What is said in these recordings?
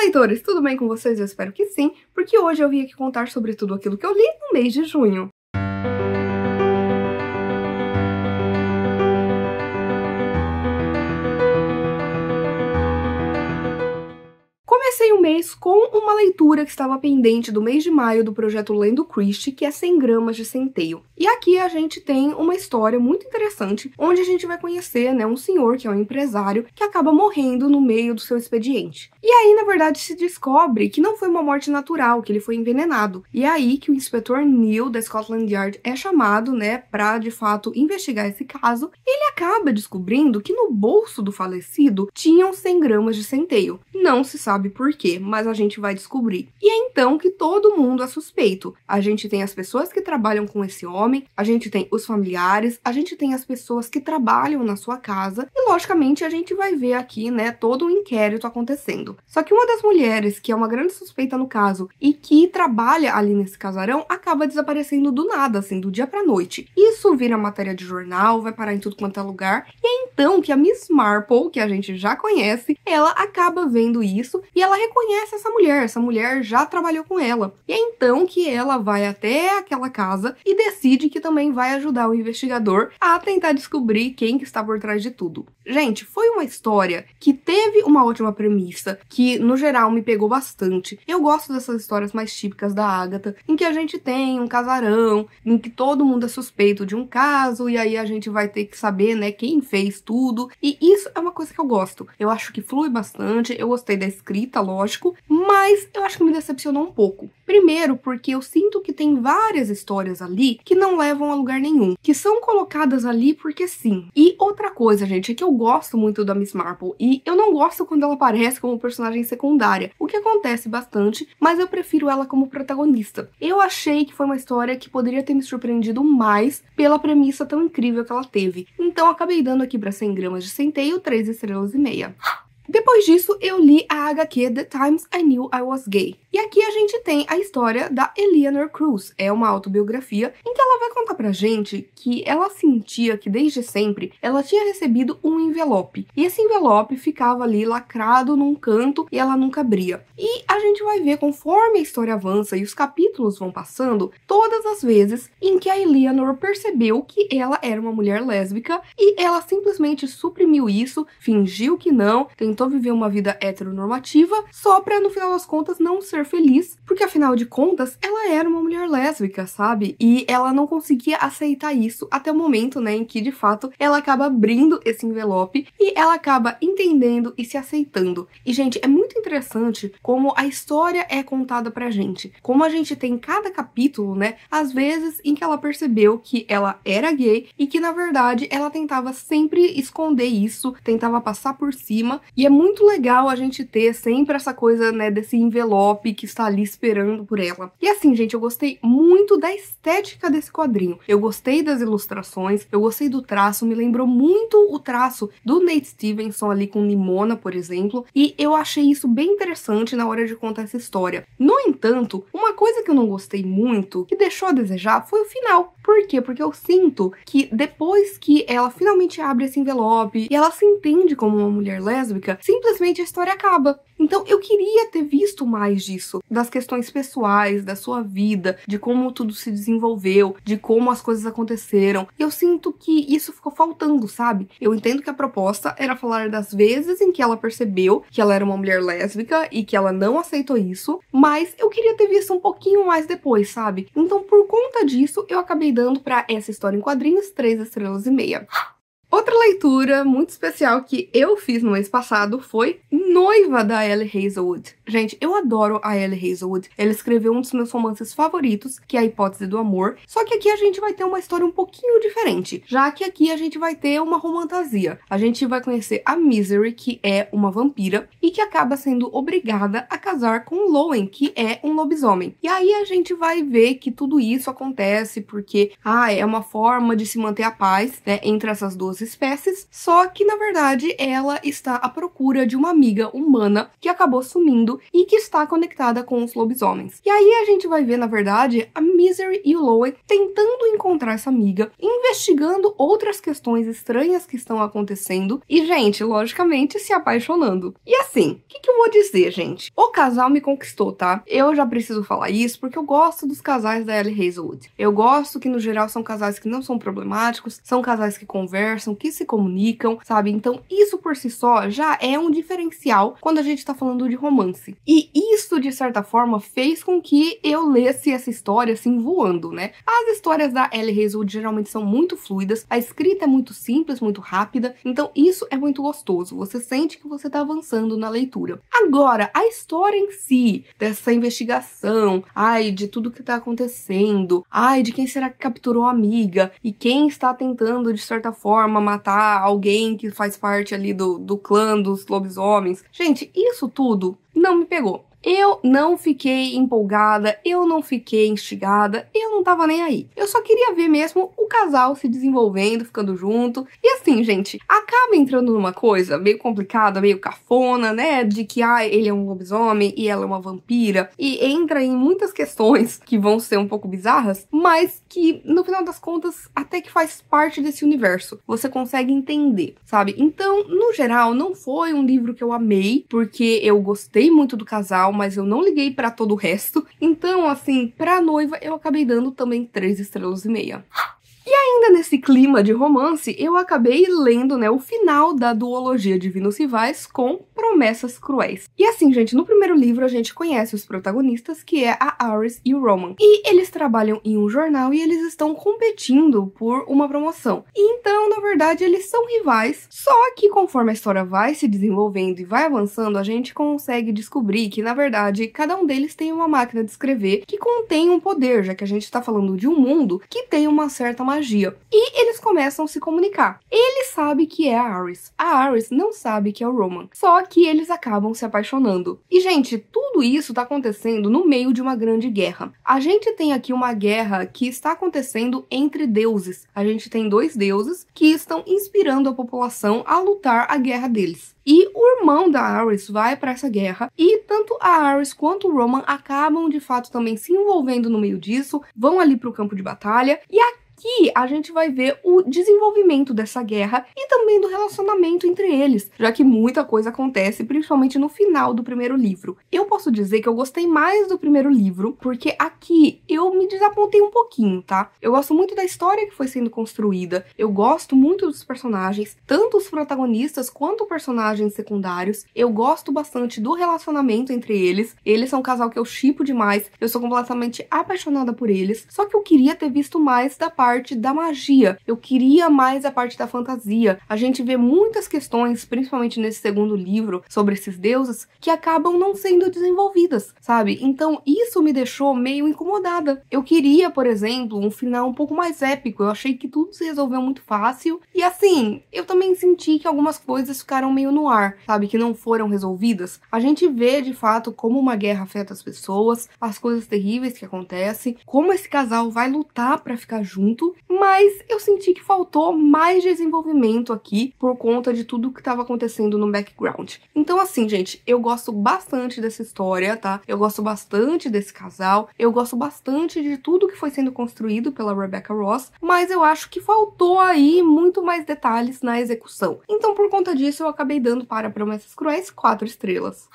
Olá, leitores! Tudo bem com vocês? Eu espero que sim, porque hoje eu vim aqui contar sobre tudo aquilo que eu li no mês de junho. Comecei o mês com uma leitura que estava pendente do mês de maio do projeto Lendo Christie, que é 100 gramas de centeio. E aqui a gente tem uma história muito interessante, onde a gente vai conhecer, um senhor que é um empresário que acaba morrendo no meio do seu expediente. E aí, na verdade, se descobre que não foi uma morte natural, que ele foi envenenado. E é aí que o inspetor Neil da Scotland Yard é chamado, pra, de fato, investigar esse caso. E ele acaba descobrindo que no bolso do falecido tinham 100 gramas de centeio. Não se sabe por quê, mas a gente vai descobrir. E é então que todo mundo é suspeito. A gente tem as pessoas que trabalham com esse homem, a gente tem os familiares, a gente tem as pessoas que trabalham na sua casa e, logicamente, a gente vai ver aqui, todo um inquérito acontecendo. Só que uma das mulheres, que é uma grande suspeita no caso e que trabalha ali nesse casarão, acaba desaparecendo do nada, assim, do dia pra noite. Isso vira matéria de jornal, vai parar em tudo quanto é lugar. E é então que a Miss Marple, que a gente já conhece, ela acaba vendo isso e ela reconhece essa mulher já trabalhou com ela. E é então que ela vai até aquela casa e decide que também vai ajudar o investigador a tentar descobrir quem que está por trás de tudo. Gente, foi uma história que teve uma ótima premissa, que no geral me pegou bastante. Eu gosto dessas histórias mais típicas da Agatha, em que a gente tem um casarão, em que todo mundo é suspeito de um caso, e aí a gente vai ter que saber, quem fez tudo. E isso é uma coisa que eu gosto. Eu acho que flui bastante, eu gostei da escrita, lógico, mas eu acho que me decepcionou um pouco. Primeiro, porque eu sinto que tem várias histórias ali que não levam a lugar nenhum, que são colocadas ali porque sim. E outra coisa, gente, é que eu gosto muito da Miss Marple, e eu não gosto quando ela aparece como personagem secundária, o que acontece bastante, mas eu prefiro ela como protagonista. Eu achei que foi uma história que poderia ter me surpreendido mais pela premissa tão incrível que ela teve. Então acabei dando aqui para 100 gramas de centeio 3,5 estrelas. Depois disso, eu li a HQ The Times I Knew I Was Gay. E aqui a gente tem a história da Eleanor Cruz. É uma autobiografia em que ela vai contar pra gente que ela sentia que desde sempre ela tinha recebido um envelope. E esse envelope ficava ali lacrado num canto e ela nunca abria. E a gente vai ver, conforme a história avança e os capítulos vão passando, todas as vezes em que a Eleanor percebeu que ela era uma mulher lésbica e ela simplesmente suprimiu isso, fingiu que não, tentou viver uma vida heteronormativa só pra, no final das contas, não ser feliz, porque afinal de contas ela era uma mulher lésbica, sabe? E ela não conseguia aceitar isso até o momento, em que de fato ela acaba abrindo esse envelope e ela acaba entendendo e se aceitando. E gente, é muito interessante como a história é contada pra gente, como a gente tem cada capítulo, às vezes em que ela percebeu que ela era gay e que na verdade ela tentava sempre esconder isso, tentava passar por cima, e é muito legal a gente ter sempre essa coisa, desse envelope que está ali esperando por ela. E assim, gente, eu gostei muito da estética desse quadrinho. Eu gostei das ilustrações, eu gostei do traço, me lembrou muito o traço do Nate Stevenson ali com Nimona, por exemplo, e eu achei isso bem interessante na hora de contar essa história. No entanto, uma coisa que eu não gostei muito, que deixou a desejar, foi o final. Por quê? Porque eu sinto que depois que ela finalmente abre esse envelope e ela se entende como uma mulher lésbica, simplesmente a história acaba. Então eu queria ter visto mais disso, das questões pessoais, da sua vida, de como tudo se desenvolveu, de como as coisas aconteceram. Eu sinto que isso ficou faltando, sabe? Eu entendo que a proposta era falar das vezes em que ela percebeu que ela era uma mulher lésbica e que ela não aceitou isso, mas eu queria ter visto um pouquinho mais depois, sabe? Então por conta disso, eu acabei dando pra essa história em quadrinhos 3,5 estrelas. Outra leitura muito especial que eu fiz no mês passado foi Noiva, da Ellie Hazelwood. Gente, eu adoro a Ellie Hazelwood. Ela escreveu um dos meus romances favoritos, que é A Hipótese do Amor. Só que aqui a gente vai ter uma história um pouquinho diferente, já que aqui a gente vai ter uma romantasia. A gente vai conhecer a Misery, que é uma vampira, e que acaba sendo obrigada a casar com o Lowen, que é um lobisomem. E aí a gente vai ver que tudo isso acontece porque, é uma forma de se manter a paz, entre essas duas duas espécies, só que na verdade ela está à procura de uma amiga humana que acabou sumindo e que está conectada com os lobisomens. E aí a gente vai ver, na verdade, a Misery e o Lowe tentando encontrar essa amiga, investigando outras questões estranhas que estão acontecendo e, gente, logicamente se apaixonando. E assim, o que eu vou dizer, gente? O casal me conquistou, tá? Eu já preciso falar isso porque eu gosto dos casais da Ellie Hazelwood. Eu gosto que, no geral, são casais que não são problemáticos, são casais que conversam, que se comunicam, sabe? Então, isso por si só já é um diferencial quando a gente tá falando de romance. E isso, de certa forma, fez com que eu lesse essa história, assim, voando, né? As histórias da Ellie Hazelwood geralmente são muito fluidas, a escrita é muito simples, muito rápida, então isso é muito gostoso. Você sente que você tá avançando na leitura. Agora, a história em si, dessa investigação, ai, de tudo que tá acontecendo, ai, de quem será que capturou a amiga, e quem está tentando, de certa forma, matar alguém que faz parte ali do clã dos lobisomens. Gente, isso tudo não me pegou. Eu não fiquei empolgada, eu não fiquei instigada, eu não tava nem aí. Eu só queria ver mesmo o casal se desenvolvendo, ficando junto. E assim, gente, acaba entrando numa coisa meio complicada, meio cafona, né? De que, ele é um lobisomem e ela é uma vampira. E entra em muitas questões que vão ser um pouco bizarras, mas que, no final das contas, até que faz parte desse universo. Você consegue entender, sabe? Então, no geral, não foi um livro que eu amei, porque eu gostei muito do casal, mas eu não liguei pra todo o resto. Então, assim, pra noiva, eu acabei dando também 3,5 estrelas. E ainda nesse clima de romance, eu acabei lendo, né, o final da duologia Divinos Rivais com Promessas Cruéis. E assim, gente, no primeiro livro a gente conhece os protagonistas, que é a Aris e o Roman. E eles trabalham em um jornal e eles estão competindo por uma promoção. E então, na verdade, eles são rivais, só que conforme a história vai se desenvolvendo e vai avançando, a gente consegue descobrir que, na verdade, cada um deles tem uma máquina de escrever que contém um poder, já que a gente tá falando de um mundo que tem uma certa magia. E eles começam a se comunicar. Ele sabe que é a Aris. A Aris não sabe que é o Roman. Só que eles acabam se apaixonando. E, gente, tudo isso tá acontecendo no meio de uma grande guerra. A gente tem aqui uma guerra que está acontecendo entre deuses. A gente tem 2 deuses que estão inspirando a população a lutar a guerra deles. E o irmão da Aris vai para essa guerra e tanto a Aris quanto o Roman acabam de fato também se envolvendo no meio disso, vão ali pro campo de batalha e aqui a gente vai ver o desenvolvimento dessa guerra e também do relacionamento entre eles, já que muita coisa acontece, principalmente no final do primeiro livro. Eu posso dizer que eu gostei mais do primeiro livro, porque aqui eu me desapontei um pouquinho, tá? Eu gosto muito da história que foi sendo construída, eu gosto muito dos personagens, tanto os protagonistas quanto personagens secundários, eu gosto bastante do relacionamento entre eles, eles são um casal que eu shippo demais, eu sou completamente apaixonada por eles, só que eu queria ter visto mais da parte da magia, eu queria mais a parte da fantasia. A gente vê muitas questões, principalmente nesse segundo livro, sobre esses deuses, que acabam não sendo desenvolvidas, sabe? Então isso me deixou meio incomodada. Eu queria, por exemplo, um final um pouco mais épico, eu achei que tudo se resolveu muito fácil, e assim, eu também senti que algumas coisas ficaram meio no ar, sabe? Que não foram resolvidas. A gente vê, de fato, como uma guerra afeta as pessoas, as coisas terríveis que acontecem, como esse casal vai lutar pra ficar junto, mas eu senti que faltou mais desenvolvimento aqui por conta de tudo que estava acontecendo no background. Então assim, gente, eu gosto bastante dessa história, tá? Eu gosto bastante desse casal, eu gosto bastante de tudo que foi sendo construído pela Rebecca Ross, mas eu acho que faltou aí muito mais detalhes na execução. Então por conta disso eu acabei dando para Promessas Cruéis 4 estrelas.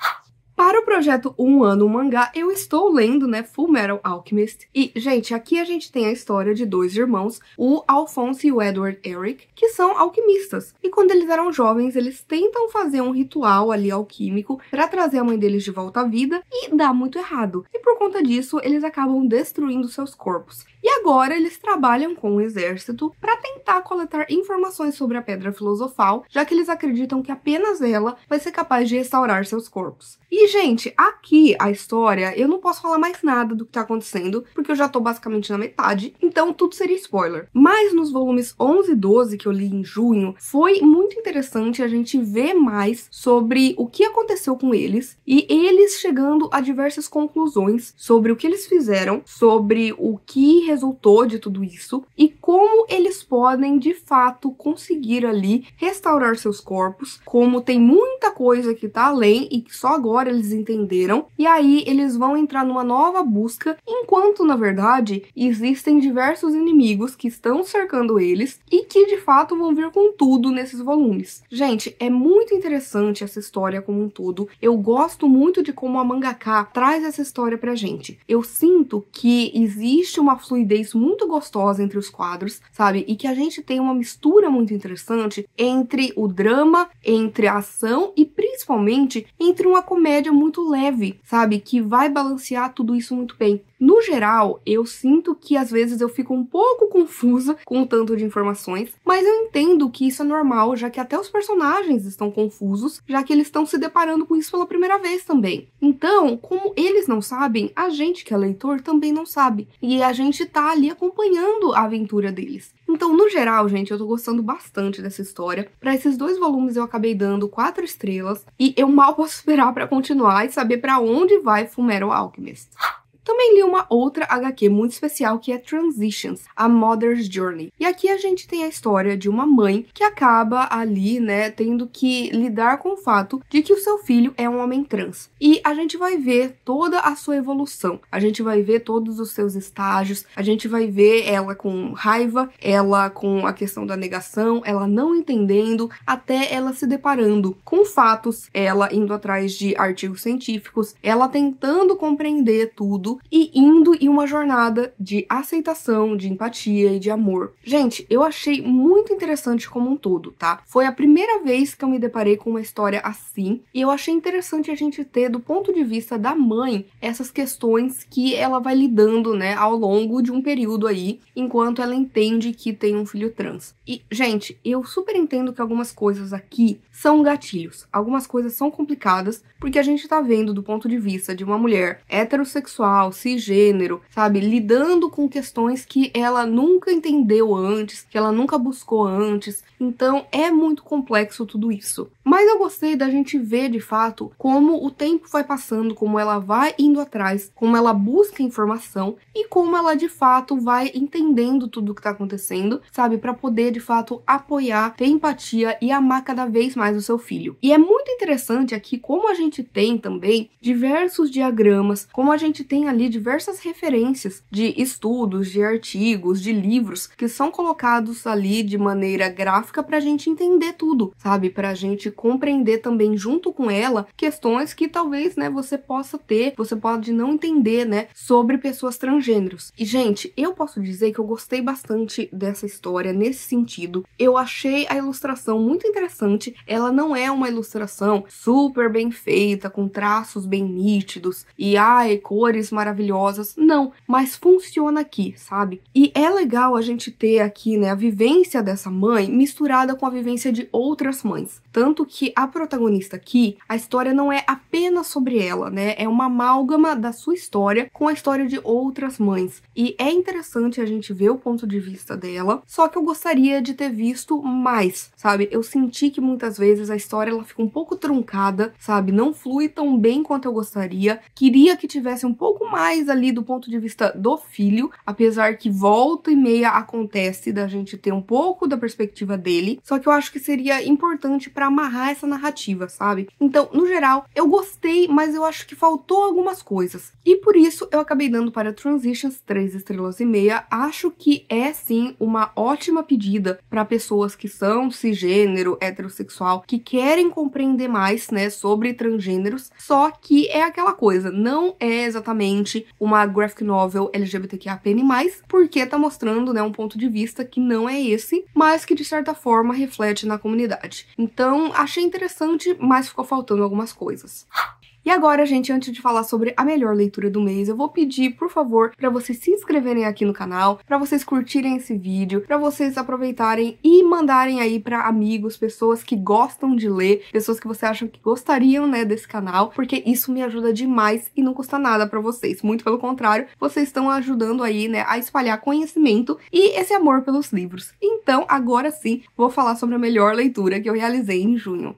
Para o projeto Um Ano um Mangá, eu estou lendo, né, Fullmetal Alchemist. E, gente, aqui a gente tem a história de 2 irmãos, o Alphonse e o Edward Eric, que são alquimistas. E quando eles eram jovens, eles tentam fazer um ritual ali alquímico para trazer a mãe deles de volta à vida e dá muito errado. E por conta disso, eles acabam destruindo seus corpos. E agora eles trabalham com o exército para tentar coletar informações sobre a Pedra Filosofal, já que eles acreditam que apenas ela vai ser capaz de restaurar seus corpos. E, E, gente, aqui a história, eu não posso falar mais nada do que tá acontecendo, porque eu já tô basicamente na metade, então tudo seria spoiler. Mas nos volumes 11 e 12, que eu li em junho, foi muito interessante a gente ver mais sobre o que aconteceu com eles, e eles chegando a diversas conclusões sobre o que eles fizeram, sobre o que resultou de tudo isso, e como eles podem, de fato, conseguir ali restaurar seus corpos, como tem muita coisa que tá além e que só agora eles entenderam, e aí eles vão entrar numa nova busca, enquanto na verdade existem diversos inimigos que estão cercando eles e que de fato vão vir com tudo nesses volumes. Gente, é muito interessante essa história como um todo. Eu gosto muito de como a mangaka traz essa história pra gente. Eu sinto que existe uma fluidez muito gostosa entre os quadros, sabe? E que a gente tem uma mistura muito interessante entre o drama, entre a ação e principalmente entre uma comédia muito leve, sabe? Que vai balancear tudo isso muito bem. No geral, eu sinto que às vezes eu fico um pouco confusa com o tanto de informações, mas eu entendo que isso é normal, já que até os personagens estão confusos, já que eles estão se deparando com isso pela primeira vez também. Então, como eles não sabem, a gente que é leitor também não sabe, e a gente tá ali acompanhando a aventura deles. Então, no geral, gente, eu tô gostando bastante dessa história. Pra esses 2 volumes eu acabei dando 4 estrelas, e eu mal posso esperar pra continuar e saber pra onde vai Fullmetal Alchemist. Também li uma outra HQ muito especial que é Transitions, A Mother's Journey. E aqui a gente tem a história de uma mãe que acaba ali, né, tendo que lidar com o fato de que o seu filho é um homem trans. E a gente vai ver toda a sua evolução, a gente vai ver todos os seus estágios, a gente vai ver ela com raiva, ela com a questão da negação, ela não entendendo, até ela se deparando com fatos, ela indo atrás de artigos científicos, ela tentando compreender tudo, e indo em uma jornada de aceitação, de empatia e de amor. Gente, eu achei muito interessante como um todo, tá? Foi a primeira vez que eu me deparei com uma história assim, e eu achei interessante a gente ter, do ponto de vista da mãe, essas questões que ela vai lidando, né, ao longo de um período aí, enquanto ela entende que tem um filho trans. E, gente, eu super entendo que algumas coisas aqui são gatilhos, algumas coisas são complicadas, porque a gente tá vendo do ponto de vista de uma mulher heterossexual, cisgênero, sabe, lidando com questões que ela nunca entendeu antes, que ela nunca buscou antes, então é muito complexo tudo isso. Mas eu gostei da gente ver, de fato, como o tempo vai passando, como ela vai indo atrás, como ela busca informação e como ela, de fato, vai entendendo tudo o que tá acontecendo, sabe, pra poder, de fato, apoiar, ter empatia e amar cada vez mais o seu filho. E é muito interessante aqui como a gente tem também diversos diagramas, como a gente tem ali diversas referências de estudos, de artigos, de livros que são colocados ali de maneira gráfica pra gente entender tudo, sabe? Pra gente compreender também junto com ela questões que talvez, né, você possa ter, você pode não entender, né, sobre pessoas transgêneros. E, gente, eu posso dizer que eu gostei bastante dessa história nesse sentido. Eu achei a ilustração muito interessante. Ela não é uma ilustração super bem feita, com traços bem nítidos e, ai, cores maravilhosas. Não, mas funciona aqui, sabe? E é legal a gente ter aqui, né, a vivência dessa mãe misturada com a vivência de outras mães. Tanto que a protagonista aqui, a história não é apenas sobre ela, né? É uma amálgama da sua história com a história de outras mães. E é interessante a gente ver o ponto de vista dela, só que eu gostaria de ter visto mais, sabe? Eu senti que muitas vezes a história ela fica um pouco truncada, sabe? Não flui tão bem quanto eu gostaria. Queria que tivesse um pouco mais ali do ponto de vista do filho, apesar que volta e meia acontece da gente ter um pouco da perspectiva dele, só que eu acho que seria importante pra amarrar essa narrativa, sabe? Então, no geral, eu gostei, mas eu acho que faltou algumas coisas. E por isso, eu acabei dando para Transitions 3 estrelas e meia. Acho que é, sim, uma ótima pedida para pessoas que são cisgênero, heterossexual, que querem compreender mais, né, sobre transgêneros, só que é aquela coisa, não é exatamente uma graphic novel LGBTQIAPN+, porque tá mostrando, né, um ponto de vista que não é esse, mas que de certa forma reflete na comunidade. Então, achei interessante, mas ficou faltando algumas coisas. E agora, gente, antes de falar sobre a melhor leitura do mês, eu vou pedir, por favor, para vocês se inscreverem aqui no canal, para vocês curtirem esse vídeo, para vocês aproveitarem e mandarem aí para amigos, pessoas que gostam de ler, pessoas que você acha que gostariam, né, desse canal, porque isso me ajuda demais e não custa nada para vocês. Muito pelo contrário, vocês estão ajudando aí, né, a espalhar conhecimento e esse amor pelos livros. Então, agora sim, vou falar sobre a melhor leitura que eu realizei em junho.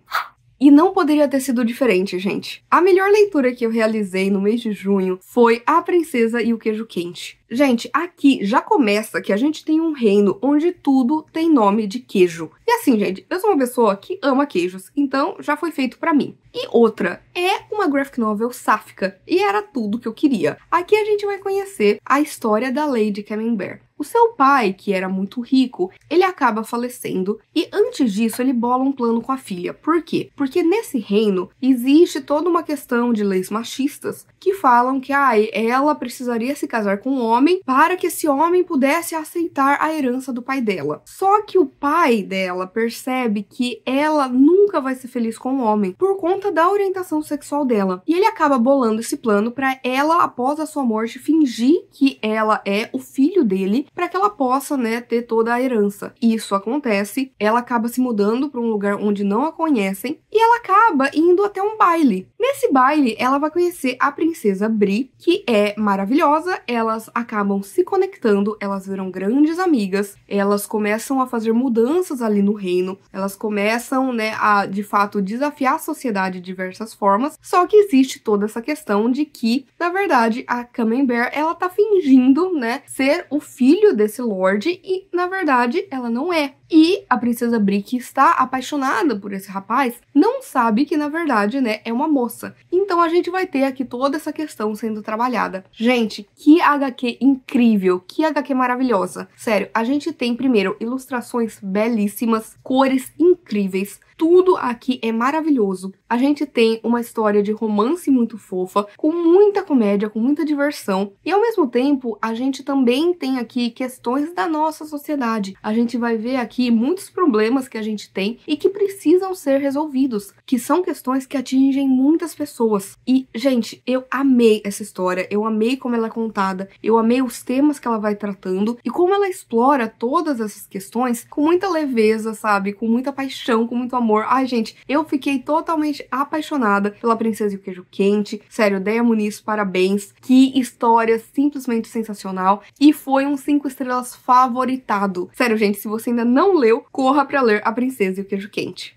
E não poderia ter sido diferente, gente. A melhor leitura que eu realizei no mês de junho foi A Princesa e o Queijo Quente. Gente, aqui já começa que a gente tem um reino onde tudo tem nome de queijo. E assim, gente, eu sou uma pessoa que ama queijos, então já foi feito pra mim. E outra, é uma graphic novel sáfica, e era tudo que eu queria. Aqui a gente vai conhecer a história da Lady Camembert. O seu pai, que era muito rico, ele acaba falecendo e antes disso ele bola um plano com a filha. Por quê? Porque nesse reino existe toda uma questão de leis machistas que falam que ela precisaria se casar com um homem para que esse homem pudesse aceitar a herança do pai dela. Só que o pai dela percebe que ela nunca vai ser feliz com um homem por conta da orientação sexual dela. E ele acaba bolando esse plano para ela, após a sua morte, fingir que ela é o filho dele para que ela possa, né, ter toda a herança. Isso acontece, ela acaba se mudando para um lugar onde não a conhecem e ela acaba indo até um baile. Nesse baile, ela vai conhecer a princesa Brie, que é maravilhosa, elas acabam se conectando, elas viram grandes amigas, elas começam a fazer mudanças ali no reino, elas começam, né, a, de fato, desafiar a sociedade de diversas formas, só que existe toda essa questão de que, na verdade, a Camembert, ela tá fingindo, né, ser o filho desse lord e, na verdade, ela não é. E a princesa Brie, que está apaixonada por esse rapaz, não sabe que, na verdade, né, é uma moça. Então a gente vai ter aqui toda essa questão sendo trabalhada. Gente, que HQ incrível, que HQ maravilhosa. Sério, a gente tem, primeiro, ilustrações belíssimas, cores incríveis, tudo aqui é maravilhoso. A gente tem uma história de romance muito fofa, com muita comédia, com muita diversão. E ao mesmo tempo, a gente também tem aqui questões da nossa sociedade. A gente vai ver aqui muitos problemas que a gente tem e que precisam ser resolvidos, que são questões que atingem muitas pessoas. E, gente, eu amei essa história, eu amei como ela é contada, eu amei os temas que ela vai tratando e como ela explora todas essas questões com muita leveza, sabe? Com muita paixão, com muito amor. Ai, gente, eu fiquei totalmente apaixonada pela Princesa e o Queijo Quente. Sério, Déia Muniz, parabéns. Que história simplesmente sensacional. E foi um 5 estrelas favoritado. Sério, gente, se você ainda não leu, corra pra ler A Princesa e o Queijo Quente.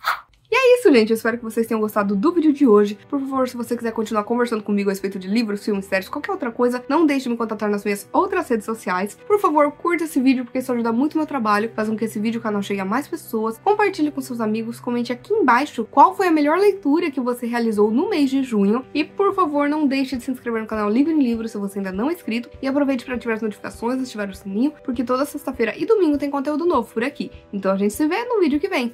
E é isso, gente. Eu espero que vocês tenham gostado do vídeo de hoje. Por favor, se você quiser continuar conversando comigo a respeito de livros, filmes, séries, qualquer outra coisa, não deixe de me contatar nas minhas outras redes sociais. Por favor, curta esse vídeo, porque isso ajuda muito o meu trabalho, faz com que esse vídeo e o canal chegue a mais pessoas. Compartilhe com seus amigos, comente aqui embaixo qual foi a melhor leitura que você realizou no mês de junho. E, por favor, não deixe de se inscrever no canal Livro em Livro se você ainda não é inscrito. E aproveite para ativar as notificações, ativar o sininho, porque toda sexta-feira e domingo tem conteúdo novo por aqui. Então a gente se vê no vídeo que vem.